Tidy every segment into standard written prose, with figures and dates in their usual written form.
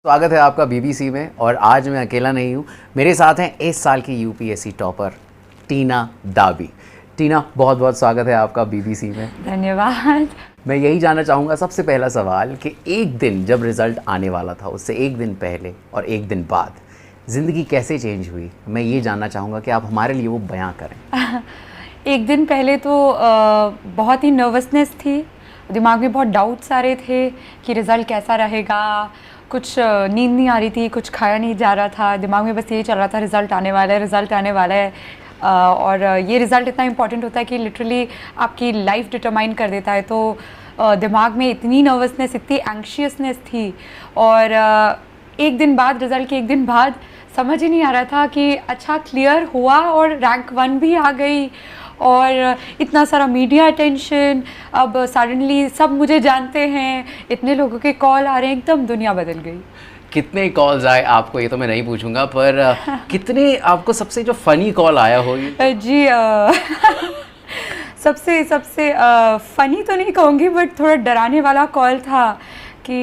स्वागत है आपका बीबीसी में। और आज मैं अकेला नहीं हूँ, मेरे साथ हैं इस साल की यूपीएससी टॉपर टीना दाबी। टीना, बहुत बहुत स्वागत है आपका बीबीसी में। धन्यवाद। मैं यही जानना चाहूँगा, सबसे पहला सवाल कि एक दिन जब रिज़ल्ट आने वाला था, उससे एक दिन पहले और एक दिन बाद ज़िंदगी कैसे चेंज हुई, मैं ये जानना चाहूँगा कि आप हमारे लिए वो बयां करें। एक दिन पहले तो बहुत ही नर्वसनेस थी, दिमाग में बहुत डाउट्स आ रहे थे कि रिज़ल्ट कैसा रहेगा। कुछ नींद नहीं आ रही थी, कुछ खाया नहीं जा रहा था, दिमाग में बस यही चल रहा था रिज़ल्ट आने वाला है, रिज़ल्ट आने वाला है। और ये रिज़ल्ट इतना इम्पॉर्टेंट होता है कि लिटरली आपकी लाइफ डिटरमाइन कर देता है। तो दिमाग में इतनी नर्वसनेस, इतनी एंग्शियसनेस थी। और एक दिन बाद, रिज़ल्ट के एक दिन बाद समझ ही नहीं आ रहा था कि अच्छा क्लियर हुआ और रैंक 1 भी आ गई और इतना सारा मीडिया अटेंशन, अब सडनली सब मुझे जानते हैं, इतने लोगों के कॉल आ रहे हैं, एकदम दुनिया बदल गई। कितने कॉल्स आए आपको ये तो मैं नहीं पूछूंगा, पर कितने आपको सबसे जो फ़नी कॉल आया हो? जी सबसे फ़नी तो नहीं कहूँगी, बट थोड़ा डराने वाला कॉल था कि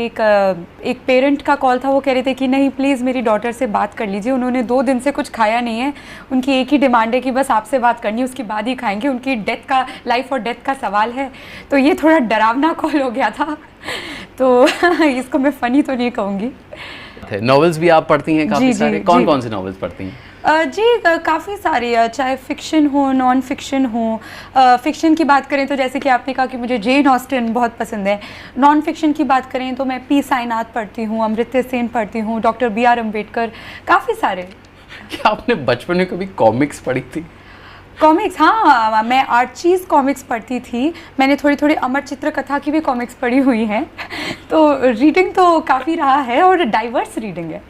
एक पेरेंट का कॉल था। वो कह रहे थे कि नहीं प्लीज़ मेरी डॉटर से बात कर लीजिए, उन्होंने 2 दिन से कुछ खाया नहीं है, उनकी एक ही डिमांड है कि बस आपसे बात करनी है, उसके बाद ही खाएंगे, उनकी डेथ का, लाइफ और डेथ का सवाल है। तो ये थोड़ा डरावना कॉल हो गया था। तो इसको मैं फ़नी तो नहीं कहूँगी। नॉवेल्स भी आप पढ़ती हैं काफ़ी सारे? कौन कौन से नॉवेल्स पढ़ती हैं? जी काफ़ी सारी, चाहे फ़िक्शन हो, नॉन फिक्शन हो। फ़िक्शन की बात करें तो जैसे कि आपने कहा कि मुझे जेन ऑस्टिन बहुत पसंद है। नॉन फिक्शन की बात करें तो मैं पी साईनाथ पढ़ती हूँ, अमृत्य सेन पढ़ती हूँ, डॉक्टर BR अम्बेडकर, काफ़ी सारे। क्या आपने बचपन में कभी कॉमिक्स पढ़ी थी? कॉमिक्स, हाँ, मैं आर्चीज़ कॉमिक्स पढ़ती थी। मैंने थोड़ी थोड़ी अमर चित्र कथा की भी कॉमिक्स पढ़ी हुई हैं। तो रीडिंग तो काफ़ी रहा है और डाइवर्स रीडिंग है।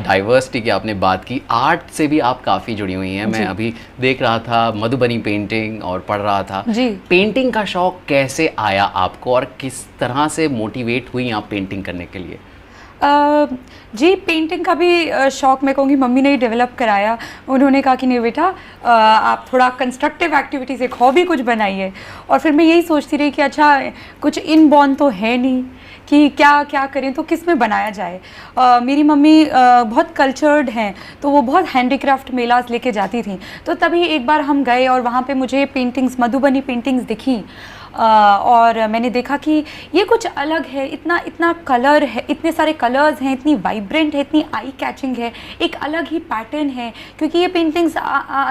डाइवर्सिटी की आपने बात की, आर्ट से भी आप काफ़ी जुड़ी हुई हैं। मैं अभी देख रहा था मधुबनी पेंटिंग और पढ़ रहा था जी। पेंटिंग का शौक कैसे आया आपको और किस तरह से मोटिवेट हुई आप पेंटिंग करने के लिए? जी, पेंटिंग का भी शौक़ मैं कहूँगी मम्मी ने ही डेवलप कराया। उन्होंने कहा कि नहीं बेटा, आप थोड़ा कंस्ट्रक्टिव एक्टिविटीज़, एक हॉबी कुछ बनाइए। और फिर मैं यही सोचती रही कि अच्छा कुछ इनबॉर्न तो है नहीं कि क्या क्या करें, तो किस में बनाया जाए। मेरी मम्मी बहुत कल्चर्ड हैं, तो वो बहुत हैंडीक्राफ्ट मेलास लेके जाती थी। तो तभी एक बार हम गए और वहाँ पे मुझे पेंटिंग्स, मधुबनी पेंटिंग्स दिखी। और मैंने देखा कि ये कुछ अलग है, इतना कलर है, इतने सारे कलर्स हैं, इतनी वाइब्रेंट है, इतनी आई कैचिंग है, एक अलग ही पैटर्न है। क्योंकि ये पेंटिंग्स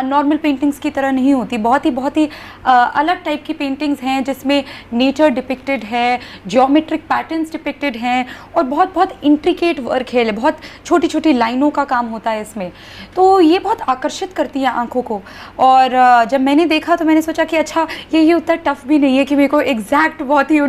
नॉर्मल पेंटिंग्स की तरह नहीं होती, बहुत ही अलग टाइप की पेंटिंग्स हैं जिसमें नेचर डिपिक्टेड है, जियोमेट्रिक पैटर्न्स डिपिक्टेड हैं और बहुत इंट्रिकेट वर्क है, बहुत छोटी छोटी लाइनों का काम होता है इसमें। तो ये बहुत आकर्षित करती है आँखों को। और जब मैंने देखा तो मैंने सोचा कि अच्छा ये उतना टफ भी नहीं है कि मेरे को एग्जैक्ट बहुत ही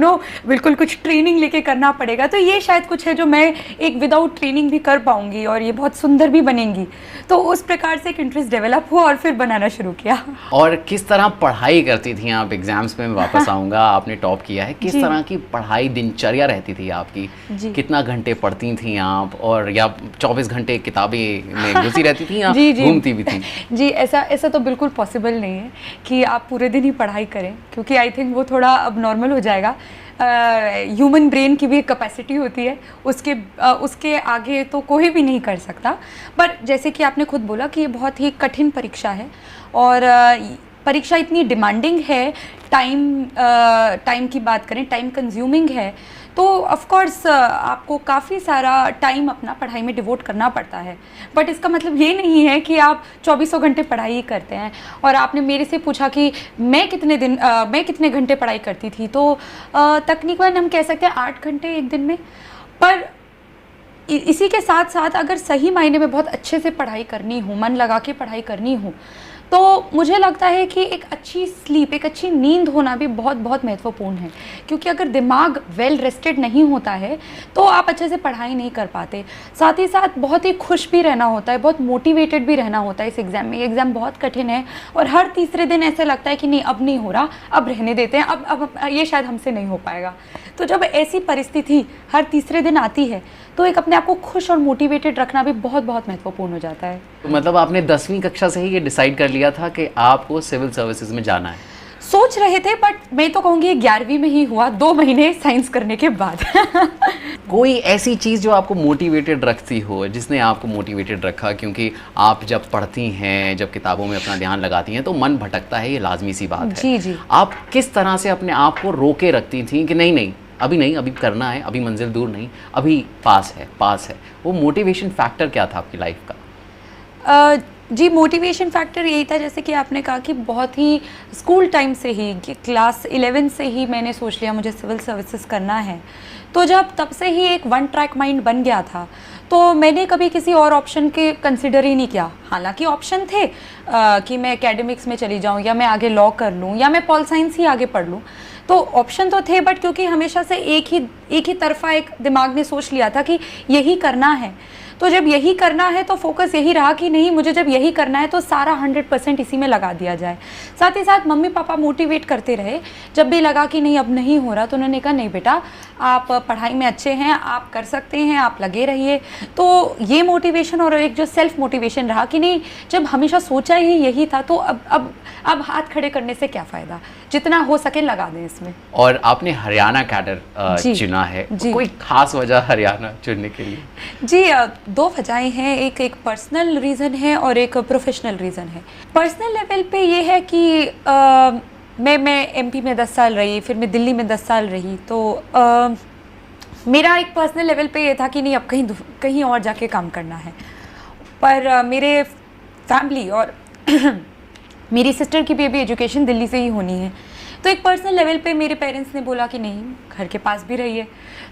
बिल्कुल कुछ ट्रेनिंग लेके करना पड़ेगा। तो ये शायद कुछ है जो मैं एक विदाउट ट्रेनिंग भी कर पाऊंगी और ये बहुत सुंदर भी बनेंगी। तो उस प्रकार से एक इंटरेस्ट डेवलप हुआ और फिर बनाना शुरू किया। और किस तरह पढ़ाई करती थी आप? एग्जाम्स में मैं वापस आऊँगा, आपने टॉप किया है, किस तरह की पढ़ाई दिनचर्या रहती थी आपकी? कितना घंटे पढ़ती थी आप, और या 24 घंटे किताबें में घुसी रहती थी या घूमती भी थी? जी, ऐसा तो बिल्कुल पॉसिबल नहीं है कि आप पूरे दिन ही पढ़ाई करें, क्योंकि आई थिंक वो थोड़ा अब नॉर्मल हो जाएगा। ह्यूमन ब्रेन की भी एक कैपेसिटी होती है, उसके आगे तो कोई भी नहीं कर सकता। पर जैसे कि आपने खुद बोला कि ये बहुत ही कठिन परीक्षा है और परीक्षा इतनी डिमांडिंग है, टाइम की बात करें, टाइम कंज्यूमिंग है, तो ऑफ कोर्स आपको काफ़ी सारा टाइम अपना पढ़ाई में डिवोट करना पड़ता है। बट इसका मतलब ये नहीं है कि आप 24 घंटे पढ़ाई ही करते हैं। और आपने मेरे से पूछा कि मैं कितने घंटे पढ़ाई करती थी, तो तकरीबन हम कह सकते हैं 8 घंटे एक दिन में। पर इसी के साथ साथ अगर सही मायने में बहुत अच्छे से पढ़ाई करनी हो, मन लगा के पढ़ाई करनी हो, तो मुझे लगता है कि एक अच्छी स्लीप, एक अच्छी नींद होना भी बहुत महत्वपूर्ण है। क्योंकि अगर दिमाग वेल रेस्टेड नहीं होता है तो आप अच्छे से पढ़ाई नहीं कर पाते। साथ ही साथ बहुत ही खुश भी रहना होता है, बहुत मोटिवेटेड भी रहना होता है इस एग्ज़ाम में। ये एग्ज़ाम बहुत कठिन है और हर तीसरे दिन ऐसा लगता है कि नहीं अब नहीं हो रहा, अब रहने देते हैं, अब ये शायद हमसे नहीं हो पाएगा। तो जब ऐसी परिस्थिति हर तीसरे दिन आती है तो एक अपने आप को खुश और मोटिवेटेड रखना भी बहुत महत्वपूर्ण हो जाता है। तो मतलब आपने 10वीं कक्षा से ही ये डिसाइड कर लिया था कि आपको सिविल सर्विसेज में जाना है? सोच रहे थे, बट मैं तो कहूँगी 11वीं में ही हुआ, 2 महीने साइंस करने के बाद। कोई ऐसी चीज़ जो आपको मोटिवेटेड रखती हो, जिसने आपको मोटिवेटेड रखा? क्योंकि आप जब पढ़ती हैं, जब किताबों में अपना ध्यान लगाती हैं तो मन भटकता है, ये लाजमी सी बात है। जी जी। आप किस तरह से अपने आप को रोके रखती थी कि नहीं, अभी करना है, अभी मंजिल दूर नहीं, अभी पास है? वो मोटिवेशन फैक्टर क्या था आपकी लाइफ का? जी, मोटिवेशन फैक्टर यही था, जैसे कि आपने कहा कि बहुत ही स्कूल टाइम से ही, क्लास 11 से ही मैंने सोच लिया मुझे सिविल सर्विसेज करना है। तो जब तब से ही एक वन ट्रैक माइंड बन गया था, तो मैंने कभी किसी और ऑप्शन के कंसिडर ही नहीं किया। हालांकि ऑप्शन थे कि मैं एकेडमिक्स में चली जाऊं, या मैं आगे लॉ कर लूं, या मैं पॉल साइंस ही आगे पढ़ लूं, तो ऑप्शन तो थे, बट क्योंकि हमेशा से एक ही तरफा एक दिमाग ने सोच लिया था कि यही करना है। तो जब यही करना है तो फोकस यही रहा कि नहीं, मुझे जब यही करना है तो सारा 100% इसी में लगा दिया जाए। साथ ही साथ मम्मी पापा मोटिवेट करते रहे, जब भी लगा कि नहीं अब नहीं हो रहा तो उन्होंने कहा नहीं बेटा, आप पढ़ाई में अच्छे हैं, आप कर सकते हैं, आप लगे रहिए। तो ये मोटिवेशन और एक जो सेल्फ मोटिवेशन रहा कि नहीं, जब हमेशा सोचा ही यही था तो अब हाथ खड़े करने से क्या फ़ायदा, जितना हो सके लगा दें इसमें। और आपने हरियाणा कैडर चुना है, कोई खास वजह हरियाणा चुनने के लिए? जी, 2 वजहें हैं, एक पर्सनल रीज़न है और एक प्रोफेशनल रीज़न है। पर्सनल लेवल पे ये है कि मैं एमपी में 10 साल रही, फिर मैं दिल्ली में 10 साल रही, तो मेरा एक पर्सनल लेवल पे ये था कि नहीं अब कहीं और जाके काम करना है। पर मेरे फैमिली और मेरी सिस्टर की भी एजुकेशन दिल्ली से ही होनी है, तो एक पर्सनल लेवल पे मेरे पेरेंट्स ने बोला कि नहीं, घर के पास भी रहिए।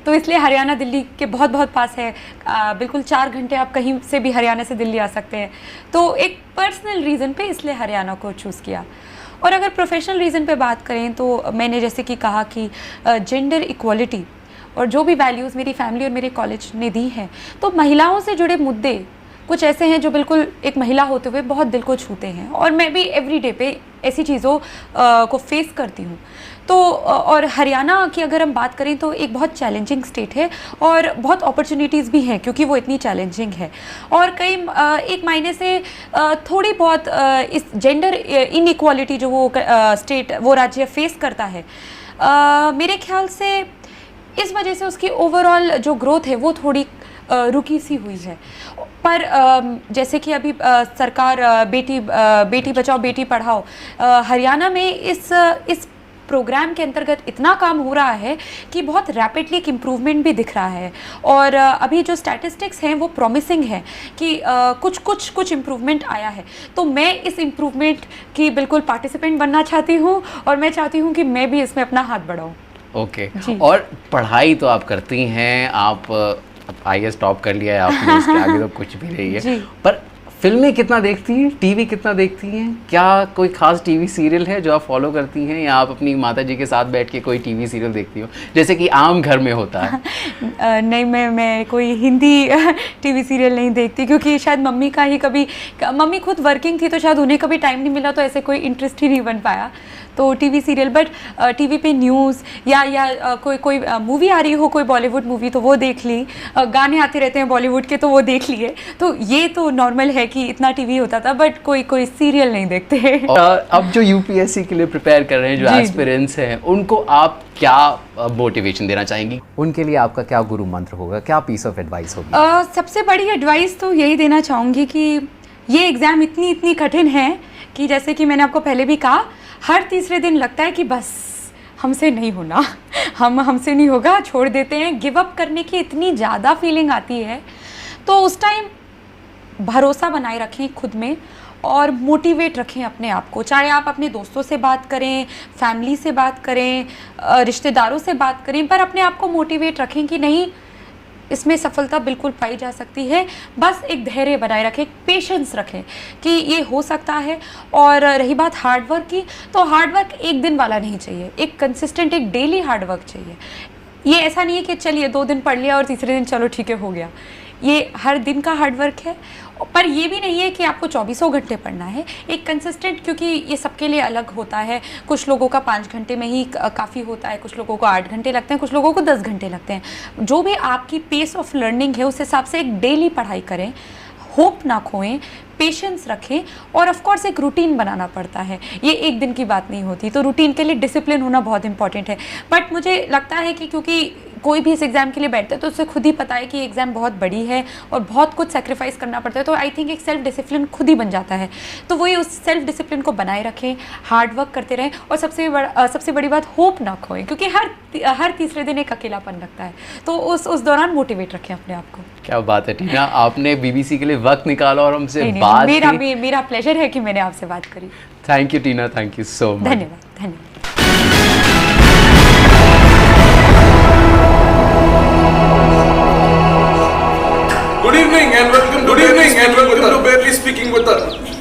तो इसलिए हरियाणा दिल्ली के बहुत पास है, बिल्कुल 4 घंटे आप कहीं से भी हरियाणा से दिल्ली आ सकते हैं। तो एक पर्सनल रीज़न पे इसलिए हरियाणा को चूज़ किया। और अगर प्रोफेशनल रीज़न पे बात करें तो मैंने जैसे कि कहा कि जेंडर इक्वालिटी और जो भी वैल्यूज़ मेरी फैमिली और मेरे कॉलेज ने दी हैं, तो महिलाओं से जुड़े मुद्दे कुछ ऐसे हैं जो बिल्कुल एक महिला होते हुए बहुत दिल को छूते हैं, और मैं भी एवरीडे पे ऐसी चीज़ों को फेस करती हूँ। तो और हरियाणा की अगर हम बात करें तो एक बहुत चैलेंजिंग स्टेट है और बहुत अपॉर्चुनिटीज़ भी हैं क्योंकि वो इतनी चैलेंजिंग है, और कई एक मायने से थोड़ी बहुत इस जेंडर इनइक्वालिटी जो वो स्टेट वो राज्य फेस करता है, मेरे ख्याल से इस वजह से उसकी ओवरऑल जो ग्रोथ है वो थोड़ी रुकी सी हुई है। पर जैसे कि अभी सरकार बेटी बचाओ बेटी पढ़ाओ, हरियाणा में इस प्रोग्राम के अंतर्गत इतना काम हो रहा है कि बहुत रैपिडली एक इम्प्रूवमेंट भी दिख रहा है, और अभी जो स्टैटिस्टिक्स हैं वो प्रॉमिसिंग है कि कुछ इम्प्रूवमेंट आया है। तो मैं इस इम्प्रूवमेंट की बिल्कुल पार्टिसिपेंट बनना चाहती हूँ, और मैं चाहती हूँ कि मैं भी इसमें अपना हाथ बढ़ाऊँ। ओके। और पढ़ाई तो आप करती हैं, आप IAS टॉप कर लिया है आपने, इसके आगे तो कुछ भी नहीं है, पर फिल्में कितना देखती हैं, टीवी कितना देखती हैं? क्या कोई खास टीवी सीरियल है जो आप फॉलो करती हैं, या आप अपनी माता जी के साथ बैठ के कोई टीवी सीरियल देखती हो जैसे कि आम घर में होता है? नहीं, मैं कोई हिंदी टीवी सीरियल नहीं देखती, क्योंकि शायद मम्मी का ही कभी, मम्मी खुद वर्किंग थी तो शायद उन्हें कभी टाइम नहीं मिला, तो ऐसे कोई इंटरेस्ट ही नहीं बन पाया तो टीवी सीरियल। बट टीवी पे न्यूज़ या कोई मूवी आ रही हो, कोई बॉलीवुड मूवी तो वो देख ली, गाने आते रहते हैं बॉलीवुड के तो वो देख लिए, तो ये तो नॉर्मल है कि इतना टीवी होता था, बट कोई सीरियल नहीं देखते। अब जो UPSC के लिए प्रिपेयर कर रहे हैं, जो एस्पिरेंट्स हैं, उनको आप क्या मोटिवेशन देना चाहेंगी? उनके लिए आपका क्या गुरु मंत्र होगा, क्या पीस ऑफ एडवाइस होगी? सबसे बड़ी एडवाइस तो यही देना चाहूँगी कि ये एग्ज़ाम इतनी कठिन है कि जैसे कि मैंने आपको पहले भी कहा, हर तीसरे दिन लगता है कि बस हमसे नहीं होना, हमसे नहीं होगा, छोड़ देते हैं, गिव अप करने की इतनी ज़्यादा फीलिंग आती है। तो उस टाइम भरोसा बनाए रखें खुद में और मोटिवेट रखें अपने आप को, चाहे आप अपने दोस्तों से बात करें, फैमिली से बात करें, रिश्तेदारों से बात करें, पर अपने आप को मोटिवेट रखें कि नहीं, इसमें सफलता बिल्कुल पाई जा सकती है। बस एक धैर्य बनाए रखें, पेशेंस रखें कि ये हो सकता है। और रही बात हार्डवर्क की, तो हार्डवर्क एक दिन वाला नहीं चाहिए, एक कंसिस्टेंट, एक डेली हार्डवर्क चाहिए। ये ऐसा नहीं है कि चलिए 2 दिन पढ़ लिया और तीसरे दिन चलो ठीक है हो गया, ये हर दिन का हार्डवर्क है। पर ये भी नहीं है कि आपको 24 घंटे पढ़ना है, एक कंसिस्टेंट, क्योंकि ये सबके लिए अलग होता है। कुछ लोगों का 5 घंटे में ही काफ़ी होता है, कुछ लोगों को 8 घंटे लगते हैं, कुछ लोगों को 10 घंटे लगते हैं। जो भी आपकी पेस ऑफ लर्निंग है उस हिसाब से एक डेली पढ़ाई करें, होप ना खोएं, पेशेंस रखें और ऑफ कोर्स एक रूटीन बनाना पड़ता है। ये एक दिन की बात नहीं होती, तो रूटीन के लिए डिसिप्लिन होना बहुत इंपॉर्टेंट है। बट मुझे लगता है कि क्योंकि कोई भी इस एग्ज़ाम के लिए बैठता है तो उसे खुद ही पता है कि एग्ज़ाम बहुत बड़ी है और बहुत कुछ सेक्रीफाइस करना पड़ता है, तो आई थिंक एक सेल्फ डिसिप्लिन खुद ही बन जाता है। तो वही उस सेल्फ डिसिप्लिन को बनाए रखें, हार्ड वर्क करते रहें और सबसे बड़ी बात होप ना खोएं, क्योंकि हर तीसरे दिन एक अकेलापन लगता है, तो उस दौरान मोटिवेट रखें अपने आप को। क्या बात है टीना, आपने BBC के लिए वक्त निकाला और हमसे बात की। मेरा प्लेजर है कि मैंने आपसे बात करी। Thank you Tina, thank you so much. धन्यवाद, धन्यवाद। Good evening and welcome to Barely Speaking with Us.